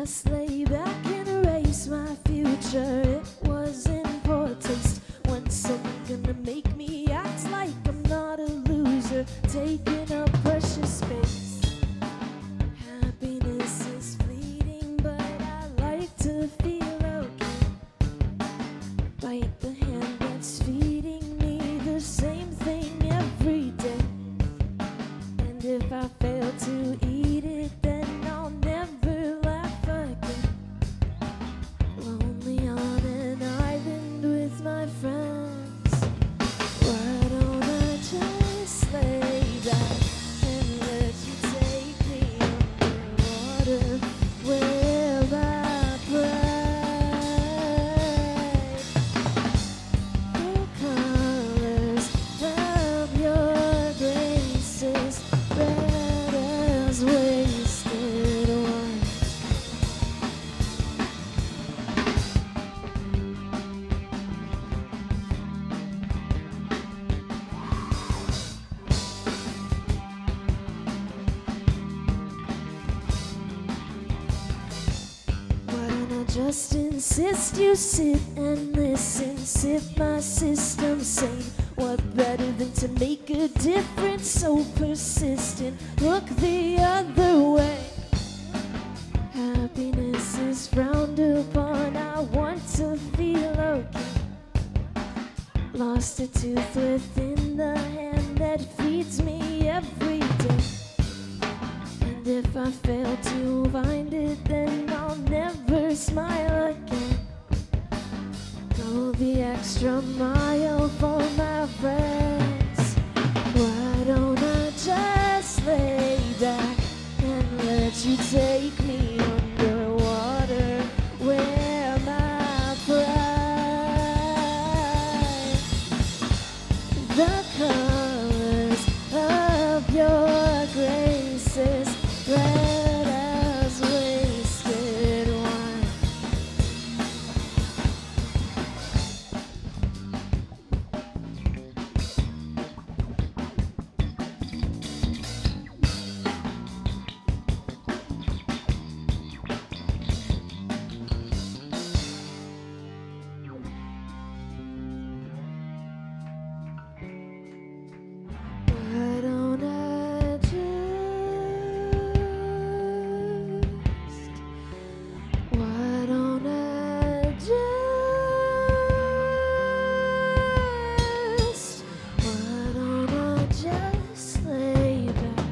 just lay back and erase my future. It was in poor taste. When someone gonna make me act like I'm not a loser, taking up precious space. Happiness is fleeting, but I like to feel okay. Bite the hand that's feeding me the same thing every day. And if I fail to eat it, then I'll never laugh again. Lonely on an island with my friends. Why don't I just lay back and let you take me underwater? Where my pride, the colors of your graces, red as wasted wine. Why don't I just insist you sit and listen, sip my system sane? What better than to make a difference so persistent? Look the other way. Happiness is frowned upon. I want to feel okay. Lost a tooth within the hand that feeds me every day. And if I fail to find it, then I'll never smile again. Go the extra mile for my friends. Why don't I just lay back and let you take me underwater? Where my pride, the colors of your graces, red as wasted wine. Why don't I just, why don't I just, why don't I just lay back,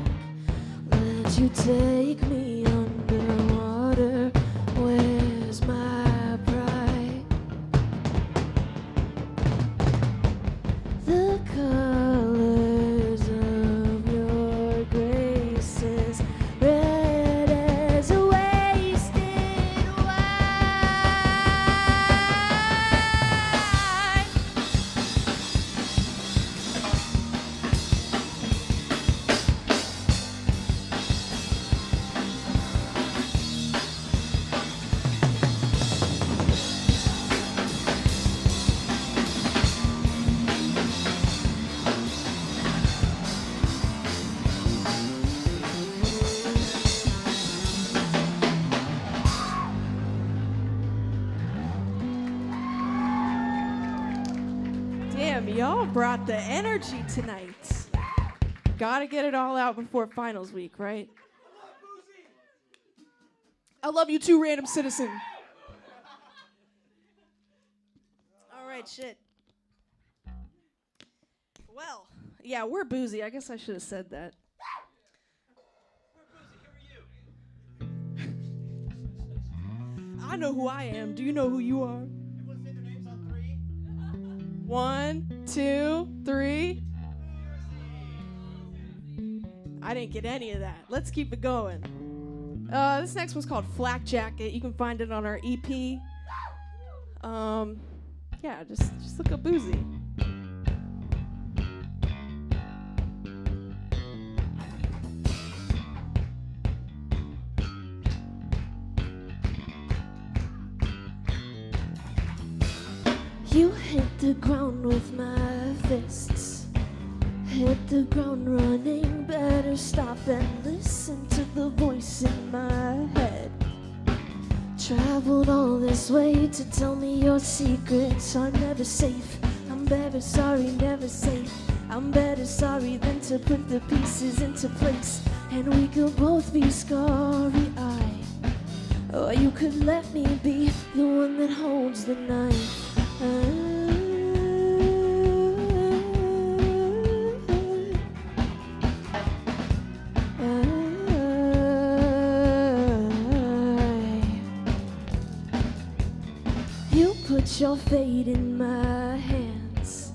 let you take me underwater? Where's my pride? The colors of your graces, red as a wasted wine. Damn, y'all brought the energy tonight. Gotta get it all out before finals week, right? I love you too, random citizen. All right, shit. Well, yeah, we're boozy. I guess I should have said that. I know who I am. Do you know who you are? Everyone say their names on 3. 1, 2, 3. I didn't get any of that. Let's keep it going. This next one's called Flak Jacket. You can find it on our EP. Yeah, just look up Boozy. You hit the ground with my fists. Hit the ground running. Better stop and listen to the voice in my head. traveled all this way to tell me your secrets are never safe. I'm better sorry, never safe. I'm better sorry than to put the pieces into place. And we could both be scarry-eyed, or you could let me be the one that holds the knife. You put your fate in my hands.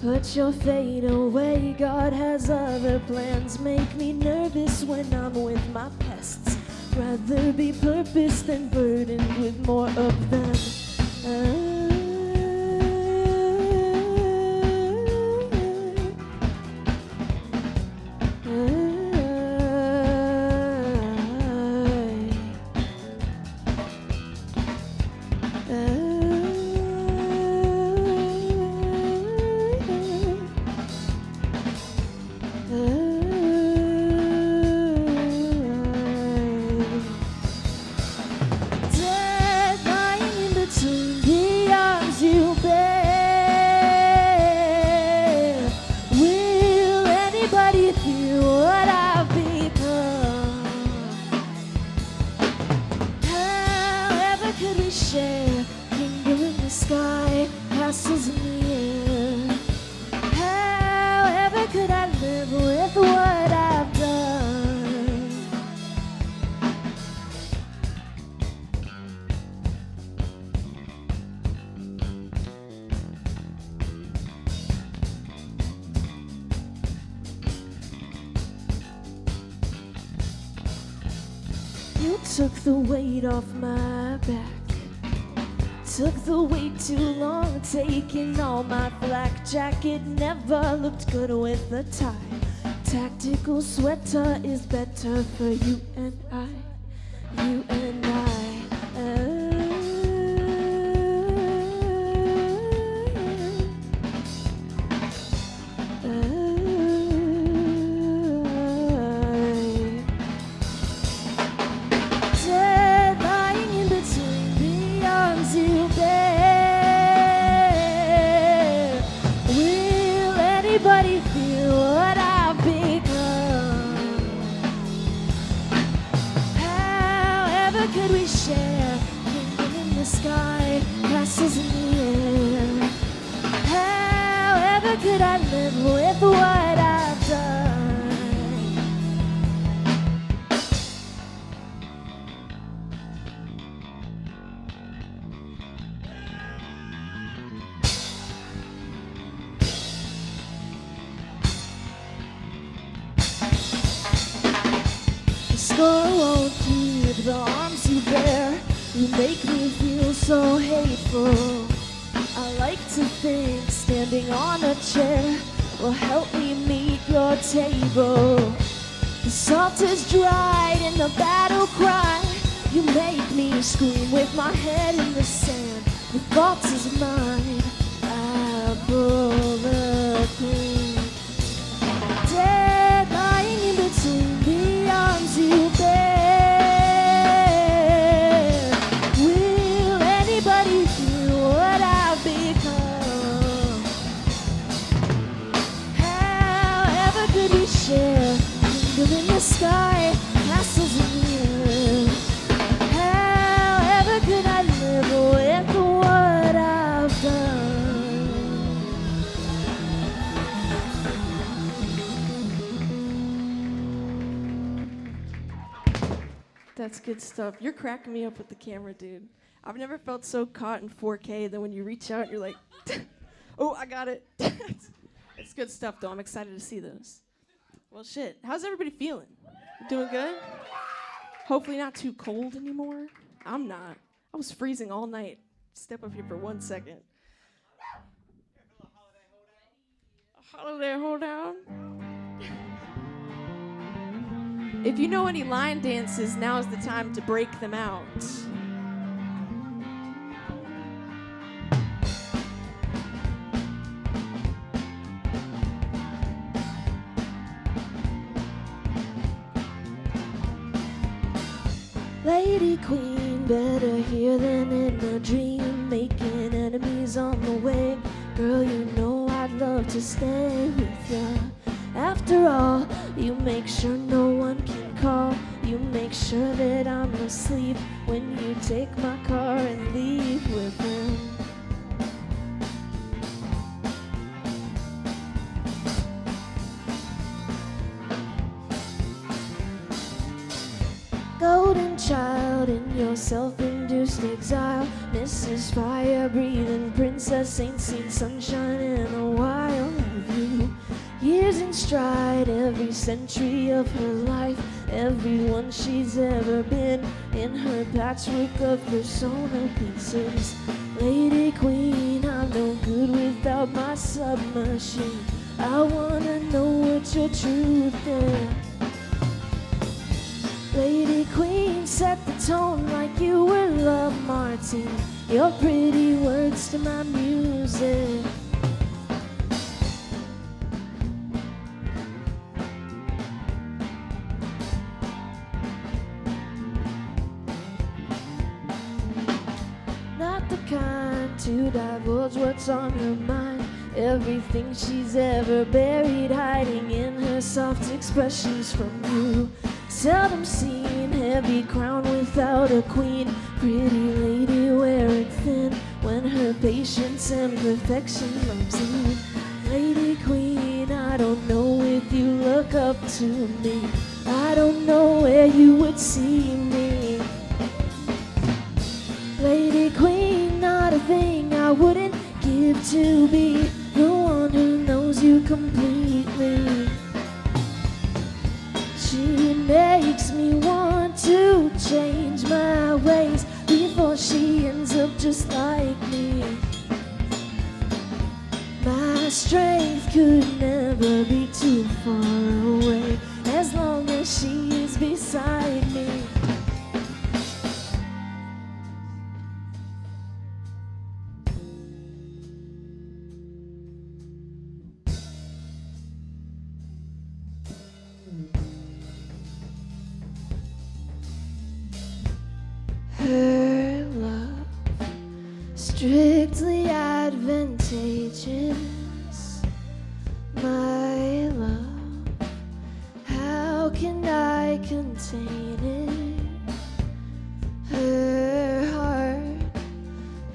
Put your fate away, God has other plans. Make me nervous when I'm with my pests. Rather be purpose than burdened with more of them. Share kingdom in the sky, castles in the air. However could I live with what I've done? You took the weight off my back. Took the way too long, taking all my flak. Jacket never looked good with a tie. Tactical sweater is better for you and I. You and I. Dead lying in between the arms you bear. Will anybody feel what I've become? However could we share kingdom in the sky, castles in the air? However could I live with what I've done? Score won't keep the arms you bear. You make me feel so hateful. I like to think standing on a chair will help me meet your table. The salt is dried in the battle cry. You make me scream with my head in the sand. The fault is mine. I pull the queen. Dead lying in between the arms you bear. Will anybody feel what I've become? However could we share kingdom in the sky, castles in the air? However could I live with what I've done? That's good stuff. You're cracking me up with the camera, dude. I've never felt so caught in 4K than when you reach out and you're like, oh, I got it. It's good stuff, though. I'm excited to see those. Well, shit. How's everybody feeling? You doing good? Hopefully not too cold anymore. I'm not. I was freezing all night. Step up here for 1 second. A holiday hold down. If you know any line dances, now is the time to break them out. Lady Queen, better here than in a dream, making enemies on the way. Girl, you know I'd love to stay with ya. After all, you make sure no one can call. You make sure that I'm asleep when you take my car and leave with him. Golden child in your self-induced exile, Mrs. Fire-breathing princess, ain't seen sunshine in a while. Have you? Years in stride, every century of her life, everyone she's ever been, in her patchwork of persona pieces. Lady Queen, I'm no good without my submachine. I wanna know what your truth is. Lady Queen, set the tone like you were Love Martin. Your pretty words to my music. Not the kind to divulge what's on her mind. Everything she's ever buried, hiding in her soft expressions from you. Seldom seen, heavy crown without a queen. Pretty lady wearing thin, when her patience and perfection loves you. Lady Queen, I don't know if you look up to me. I don't know where you would see me. Lady Queen, not a thing I wouldn't give to be the one who knows you completely. She makes me want to change my ways before she ends up just like me. My strength could never be too far away as long as she is beside me. Her love, strictly advantageous. My love, how can I contain it? Her heart,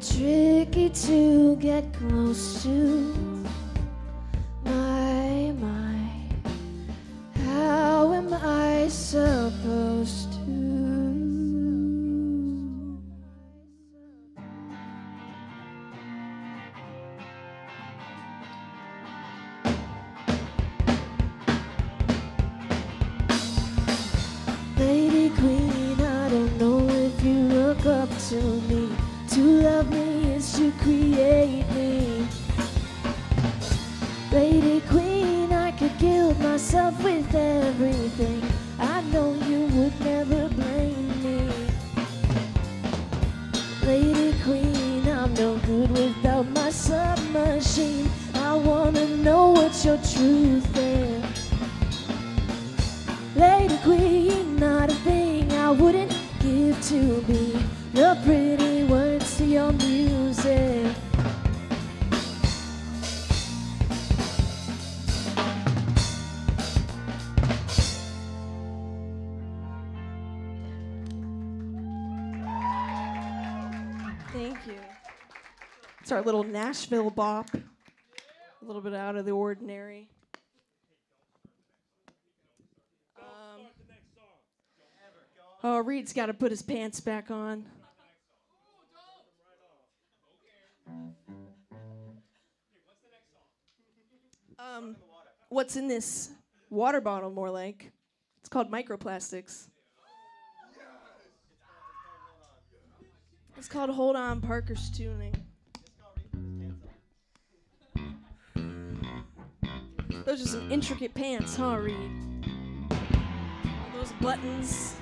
tricky to get close to. My mind, how am I supposed to? Lady Queen, I don't know if you look up to me. To love me is to create me. Lady Queen, I could gild myself with everything. I know you would never blame me. Lady Queen, I'm no good without my submachine. I wanna know what your truth is. Lady Queen, not a thing I wouldn't give to be the pretty words to your music. Thank you. It's our little Nashville bop. A little bit out of the ordinary. Oh, Reed's got to put his pants back on. What's in this water bottle, more like? It's called microplastics. It's called Hold On, Parker's Tuning. Those are some intricate pants, huh, Reed? All those buttons.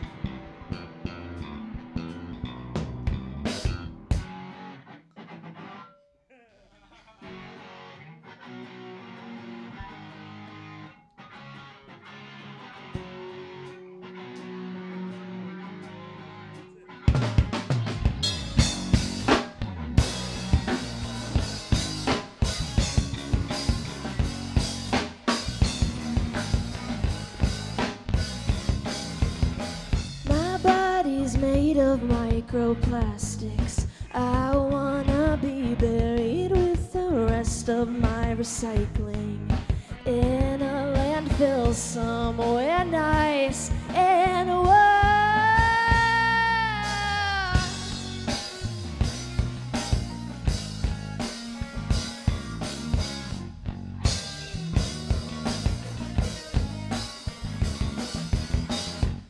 of microplastics. I wanna be buried with the rest of my recycling in a landfill somewhere nice and warm.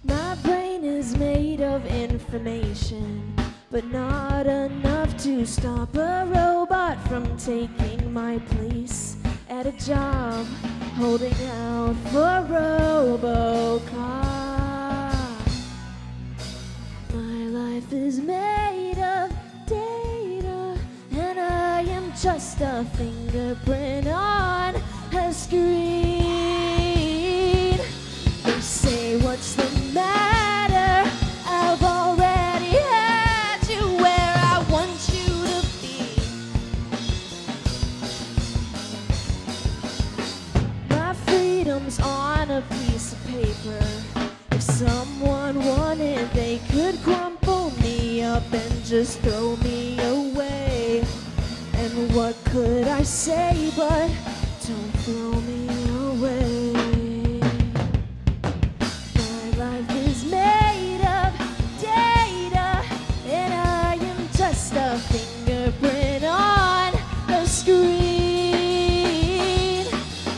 My brain is made of information, but not enough to stop a robot from taking my place at a job holding out for RoboCop. My life is made of data, and I am just a fingerprint on a screen. They say, what's the matter? I've already had you where I want you to be. My freedom's on a piece of paper. If someone wanted, they could crumple me up and just throw me away. And what could I say but don't throw me away? My life is made of data, and I am just a fingerprint on a screen.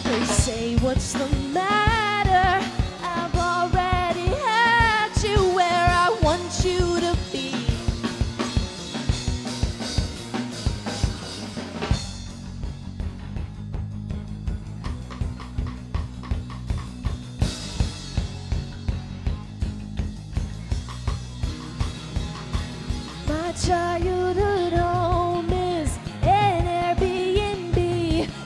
They say, what's the matter? I've already had you where I want you to be. My childhood home is an Airbnb.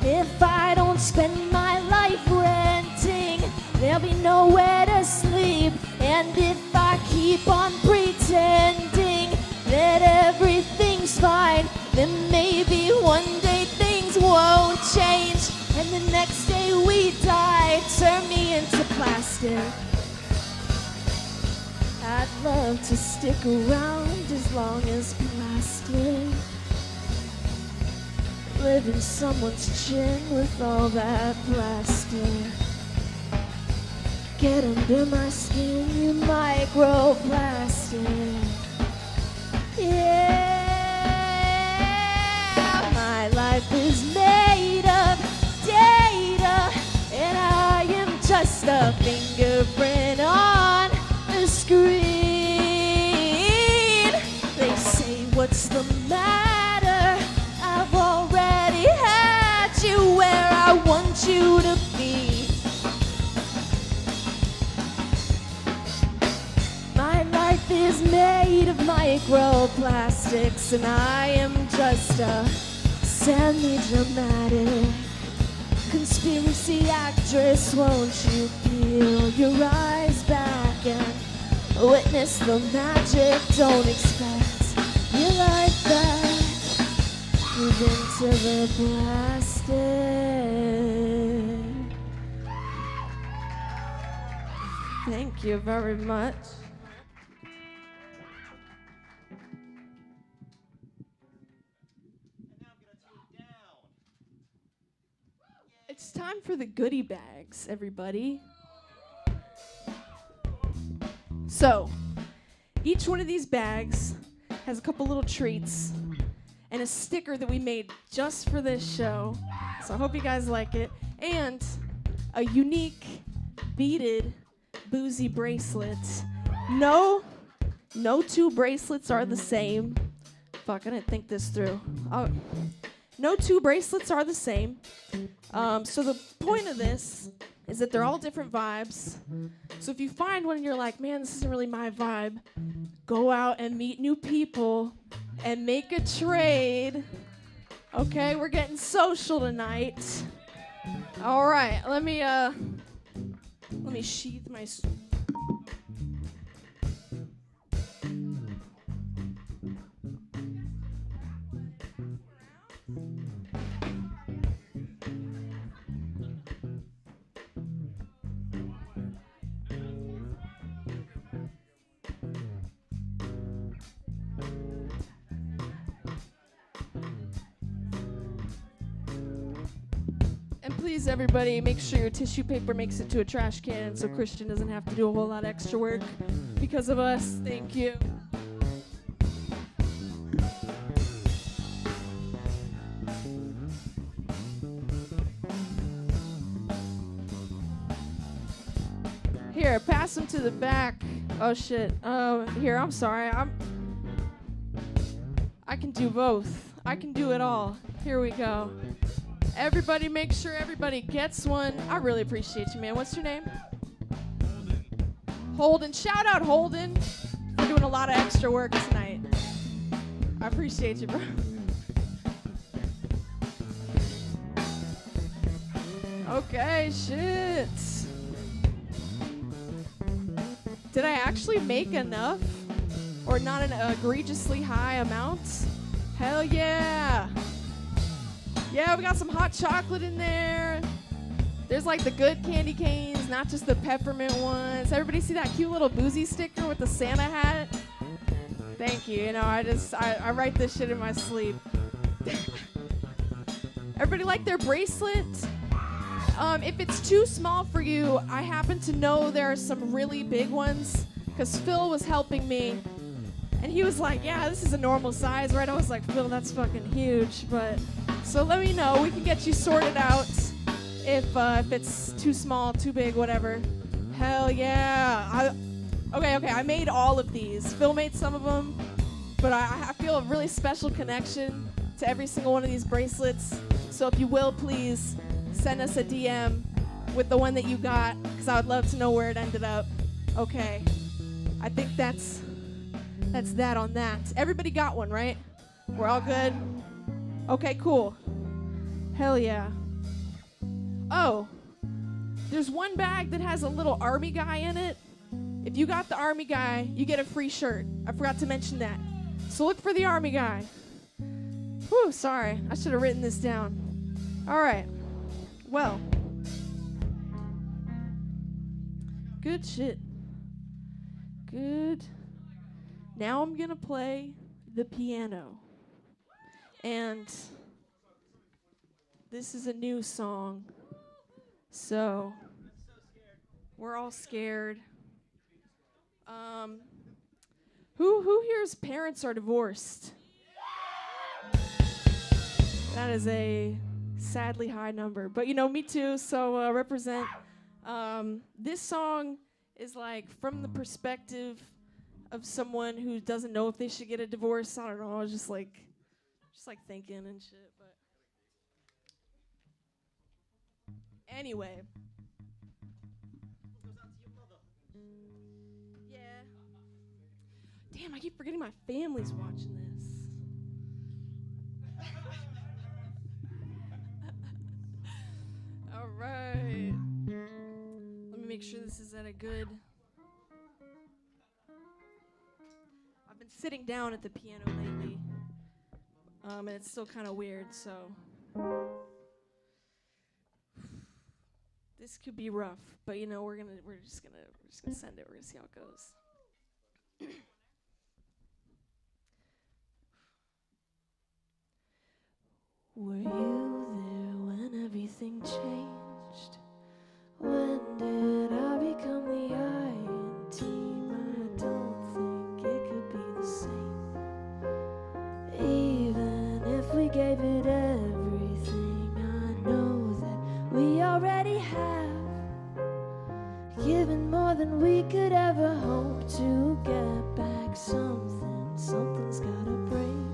If I don't spend my life renting, there'll be nowhere to sleep. And if I keep on pretending that everything's fine, then maybe one day things won't change, and the next day we die, turn me into plastic. I'd love to stick around as long as plastic. Live in someone's chin with all that plastic. Get under my skin, you microplastic. Yeah, my life is made of data, and I am just a fingerprint on the screen. They say, what's the matter? I've already had you where I want you to be. My life is made of microplastics, and I am just a semi-dramatic conspiracy actress. Won't you peel your eyes back and witness the magic? Don't expect your life back. Move into the plastic. Thank you very much. It's time for the goodie bags, everybody. So, each one of these bags has a couple little treats and a sticker that we made just for this show. So I hope you guys like it. And a unique beaded BUZIE bracelet. No two bracelets are the same. Fuck, I didn't think this through. No two bracelets are the same. So the point of this is that they're all different vibes. So if you find one and you're like, man, this isn't really my vibe, go out and meet new people and make a trade. Okay, we're getting social tonight. All right, let me sheath my. And please, everybody, make sure your tissue paper makes it to a trash can so Christian doesn't have to do a whole lot of extra work because of us. Thank you. Here, pass them to the back. Oh, shit. Here, I'm sorry. I can do both. I can do it all. Here we go. Everybody, make sure everybody gets one. I really appreciate you, man. What's your name? Holden. Shout out Holden for doing a lot of extra work tonight. I appreciate you, bro. Okay, shit. Did I actually make enough? Or not an egregiously high amount? Hell yeah. Yeah, we got some hot chocolate in there. There's like the good candy canes, not just the peppermint ones. Everybody see that cute little BUZIE sticker with the Santa hat? Thank you. You know, I write this shit in my sleep. Everybody like their bracelet? If it's too small for you, I happen to know there are some really big ones because Phil was helping me. And he was like, yeah, this is a normal size, right? I was like, Phil, that's fucking huge. But so let me know. We can get you sorted out if it's too small, too big, whatever. Hell yeah. Okay, I made all of these. Phil made some of them. But I feel a really special connection to every single one of these bracelets. So if you will, please send us a DM with the one that you got, because I would love to know where it ended up. Okay. I think that's that on that. Everybody got one, right? We're all good? Okay, cool. Hell yeah. Oh, there's one bag that has a little army guy in it. If you got the army guy, you get a free shirt. I forgot to mention that. So look for the army guy. Whew, sorry. I should have written this down. All right. Well. Good shit. Good. Now I'm going to play the piano. And this is a new song. So we're all scared. Who here's parents are divorced? That is a sadly high number. But you know, me too, so represent. This song is like from the perspective of someone who doesn't know if they should get a divorce. I don't know. I was just like thinking and shit. But anyway. Yeah. Damn, I keep forgetting my family's watching this. All right. Let me make sure this is at a good. I've been sitting down at the piano lately, and it's still kind of weird. So this could be rough, but you know we're just gonna send it. We're gonna see how it goes. Were you there when everything changed? When did I become the I in team? I don't think it could be the same. Even if we gave it everything, I know that we already have given more than we could ever hope to get back. Something's gotta break.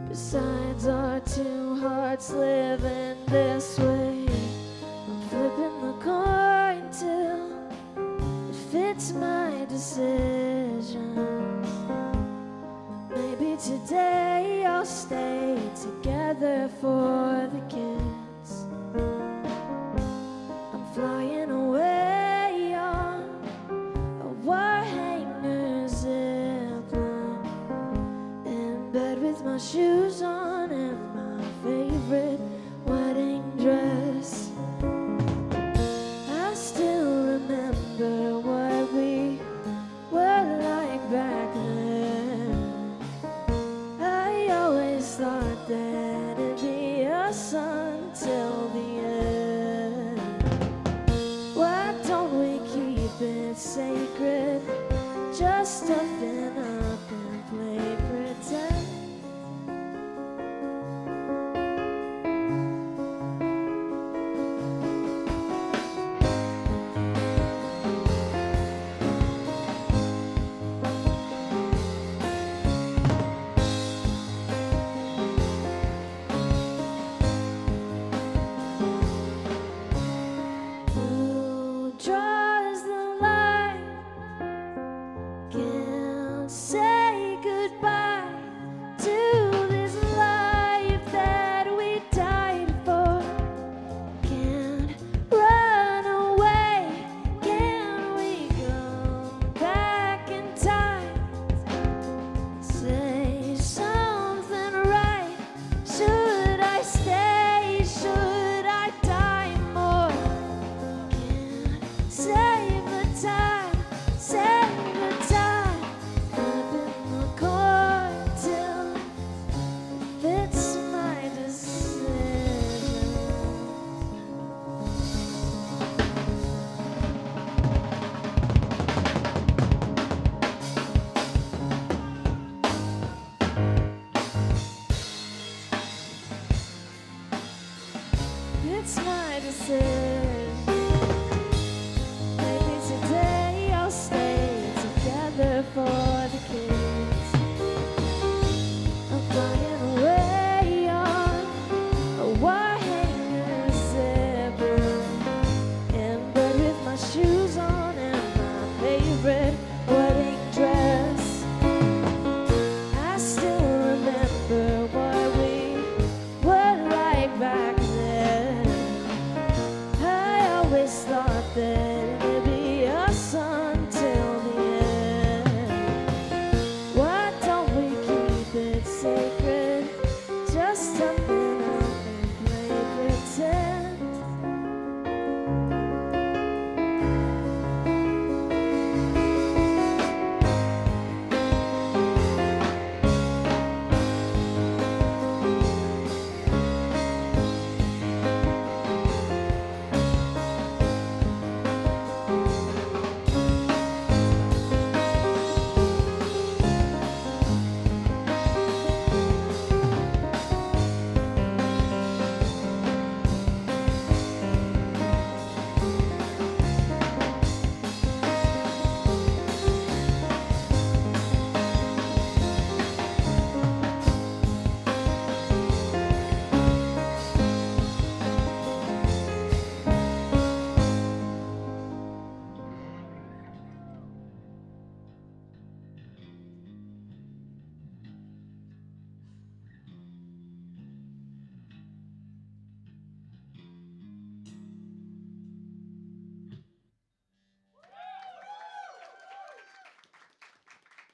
Besides, our two hearts living this way. I'm flipping the coin till it fits my decisions. Maybe today I'll stay together for the kids. I'm flying away on a wire hanger zipline, in bed with my shoes on and my favorite wedding dress. I still remember what we were like back then. I always thought that it'd be a sun just toughen up and play pretend. Who draws the line? Can't say goodbye to this life that we died for. Can't run away. Can we go back in time? Say something right. Should I stay? Should I die more? Can't save the time. Save the time. Flipping the coin till it fits my decision. It's my decision. Maybe today I'll stay together for the kids. I'm flying away on a wire-hanger zipper, in bed with my shoes on and my favorite wedding dress. I still remember what we were like back then. I always thought that it'd be us until the end. Why don't we keep it sacred? Just toughen up and play pretend.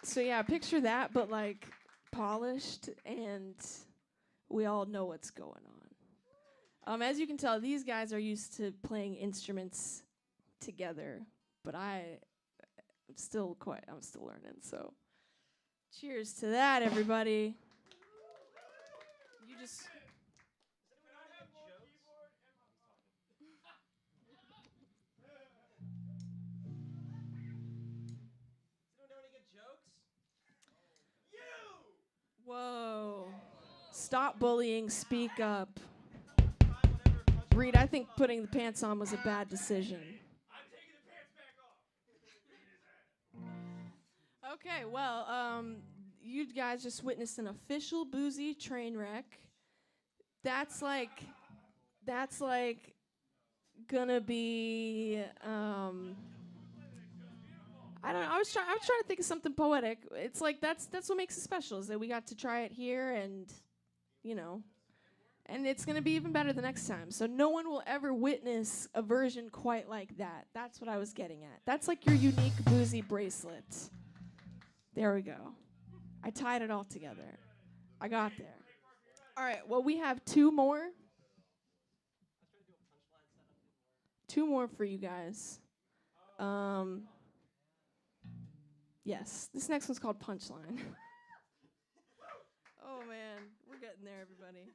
So yeah, picture that, but like polished, and we all know what's going on. As you can tell, these guys are used to playing instruments together, but I'm still learning. So, cheers to that, everybody. You just. Whoa. Stop bullying, speak up. Reed, I think putting the pants on was a bad decision. Okay, well, you guys just witnessed an official BUZIE train wreck. That's like gonna be I don't know. I was trying to think of something poetic. It's like that's what makes it special, is that we got to try it here, and you know, and it's gonna be even better the next time. So no one will ever witness a version quite like that. That's what I was getting at. That's like your unique BUZIE bracelet. There we go. I tied it all together. I got there. All right. Well, we have two more for you guys. Yes, this next one's called Punchline. Oh man, we're getting there, everybody.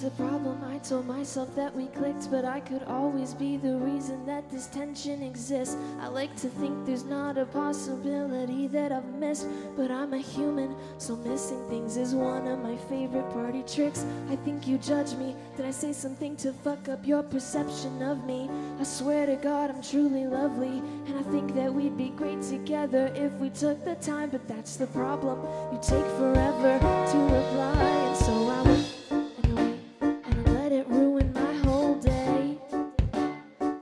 the problem. I told myself that we clicked, but I could always be the reason that this tension exists. I like to think there's not a possibility that I've missed, but I'm a human, so missing things is one of my favorite party tricks. I think you judge me. Did I say something to fuck up your perception of me? I swear to God I'm truly lovely, and I think that we'd be great together if we took the time, but that's the problem. You take forever to reply, and so I wait and I wait and I let it ruin my whole day.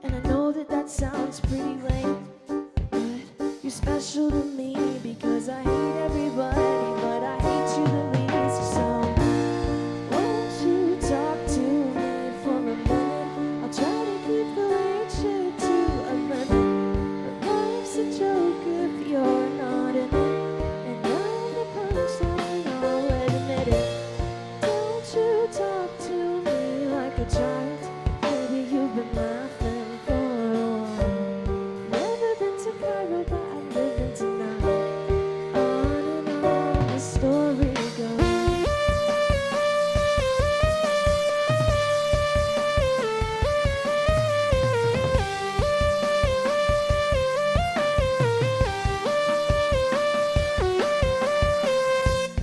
And I know that that sounds pretty lame, but you're special to me because I hate everybody, but I hate you the least. So won't you talk to me for a minute? I'll try to keep the weird shit to a limit, but life's a joke if you're not in it. And I'm the punchline, I'll admit it. Don't you talk to me like a child. Maybe you've been laughing for a while. Never been to Cairo, but I'm living tonight. On and on the story goes.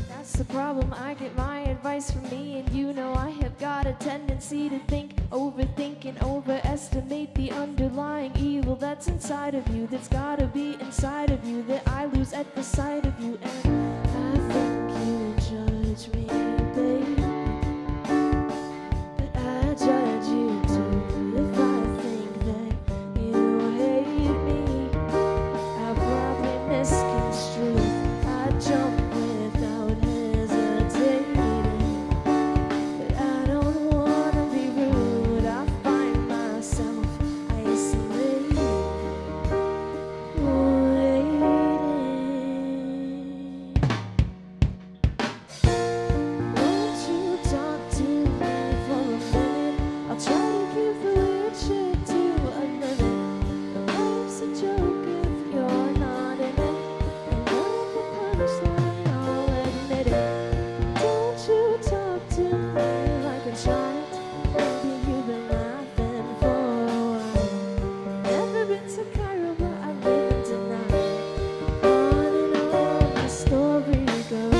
That's the problem. I get my advice from me, and you know I have got a tendency to think, overthink, and overestimate the underlying evil that's inside of you, that's gotta be inside of you, that I lose at the sight of you. And I think you judge me, baby, but I judge you too. If I think that you hate me, I probably misconstrue. I jump without hesitating, but I don't wanna be rude. I find myself isolated, waiting. Won't you talk to me for a minute? I'll try to keep the weird shit to a limit, but life's a joke if you're not in it. And I'm the punchline, I'll admit it. Don't you talk to me like a child. Maybe you've been laughing for a while. Never been to Cairo, but I'm living tonight. On and on the story goes.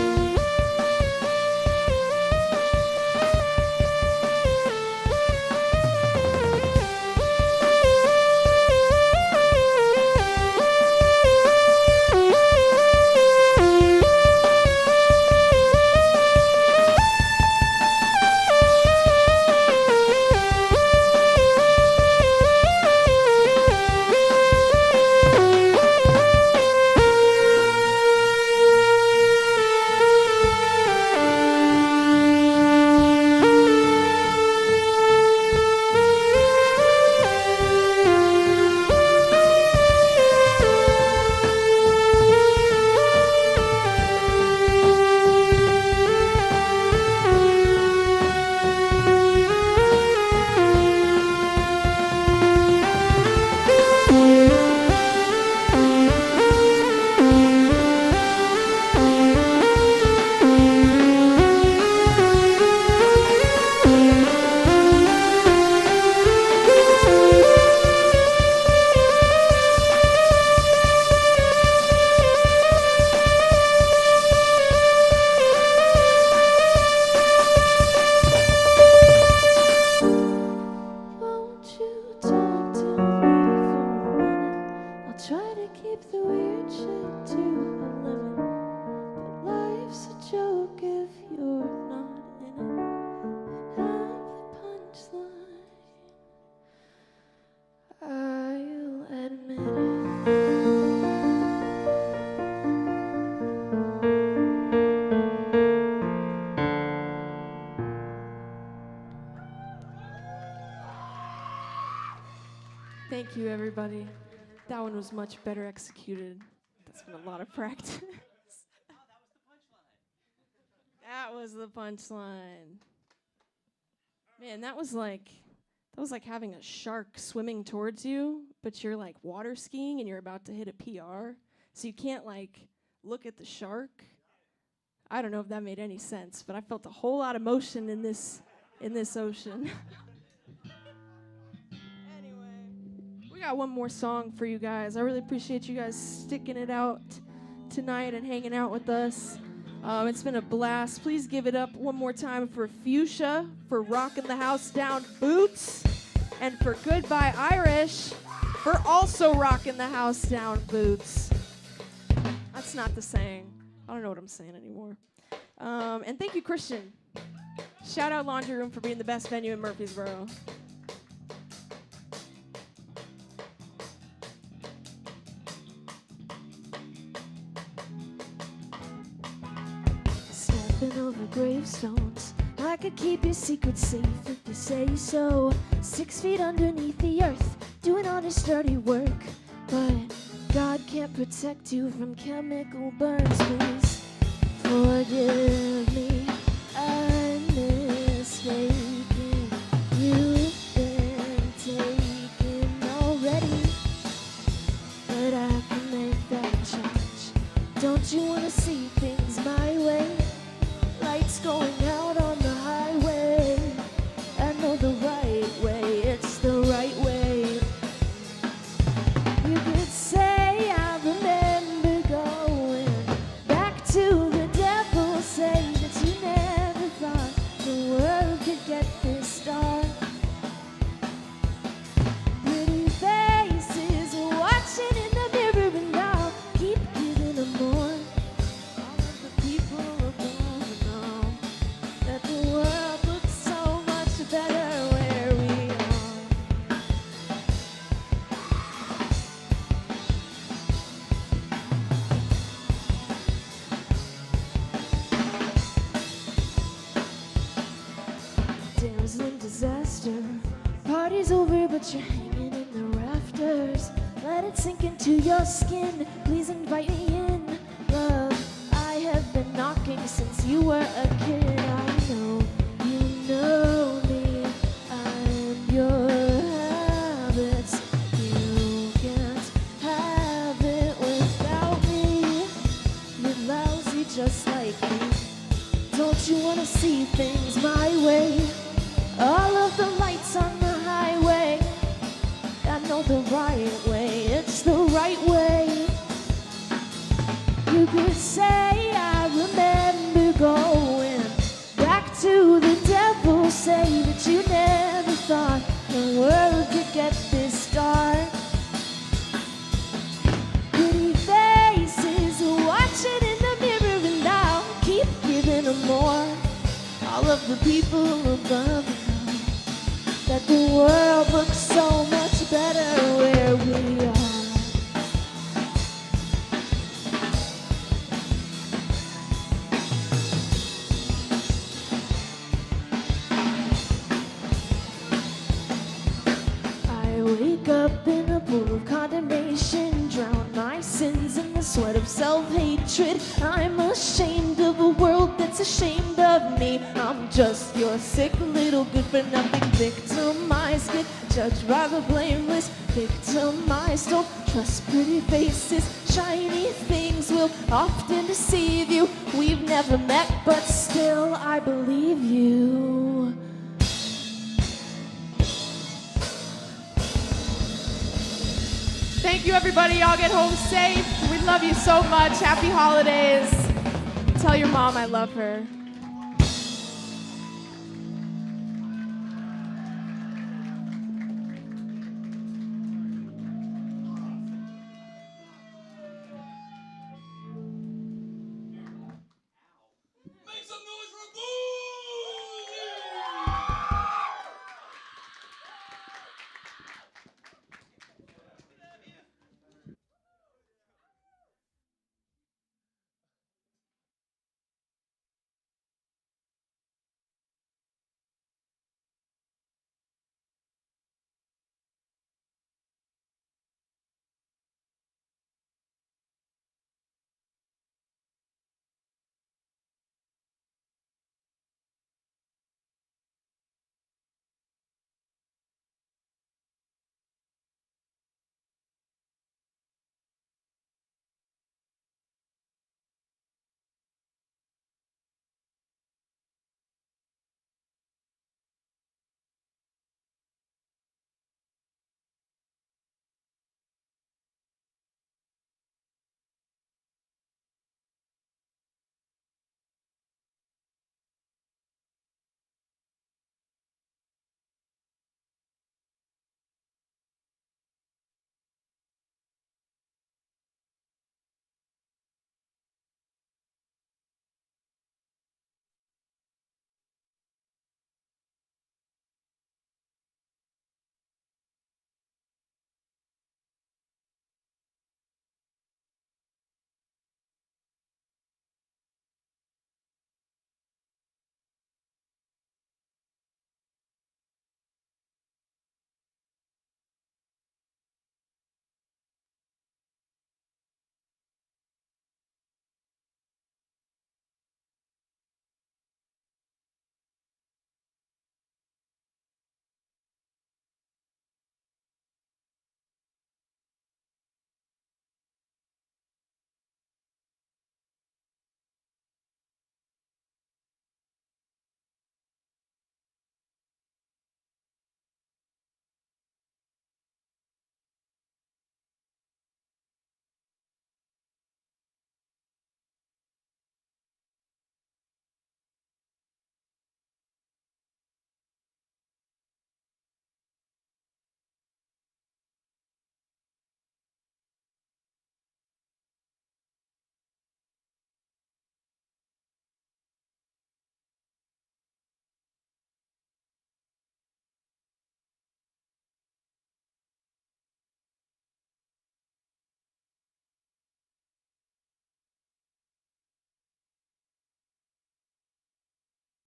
Won't you talk to me for a minute? I'll try to keep the weird shit to a limit, but life's a joke if you're not in it. And I'm the punchline, I'll admit it. Thank you, everybody. That one was much better executed. That's been a lot of practice. That was the punchline. Man, that was like having a shark swimming towards you, but you're like water skiing and you're about to hit a PR, so you can't like look at the shark. I don't know if that made any sense, but I felt a whole lot of motion in this in this ocean. We got one more song for you guys. I really appreciate you guys sticking it out tonight and hanging out with us. It's been a blast. Please give it up one more time for Fuchsia, for Rockin' the House Down Boots, and for Goodbye Irish, for also rocking the house down boots. That's not the saying. I don't know what I'm saying anymore. And thank you, Christian. Shout out Laundry Room for being the best venue in Murfreesboro. Stepping over gravestones, I could keep your secret safe if you say so. 6 feet underneath the earth, doing honest dirty work. But God can't protect you from chemical burns. Please forgive me, I'm mistaken. You've been taken already, but I can make that change. Don't you want to see things my way? Lights going out on the highway. I know the right way, it's the right way. You could say I remember going back to the devil, say that you never thought the world could get this dark. Pretty faces watching in the mirror, and I'll keep giving them more. All of the people above know that the world looks so much better where we are. Damsel in disaster, party's over, but you're hanging in the rafters. Let it sink into your skin, please invite me in. Love, I have been knocking since you were a kid. I know you know me, I'm your habits. You can't have it without me. You're lousy just like me. Don't you wanna see things my way? All of the lights on the highway, I know the right way, it's the right way. You could say I remember going back to the devil, say that you never thought the world could get this dark. Pretty faces watching in the mirror, and I'll keep giving them more. All of the people above know that the world looks so much better where we are. I wake up in a pool of condemnation, drown my sins in the sweat of self-hatred. I'm ashamed of a world that's ashamed of me. I'm just your sick little good-for-nothing victimized kid, judged by the blameless, victimized. Don't trust pretty faces, shiny things will often deceive you. We've never met, but still I believe you. Thank you, everybody. Y'all get home safe. We love you so much. Happy holidays. Tell your mom I love her.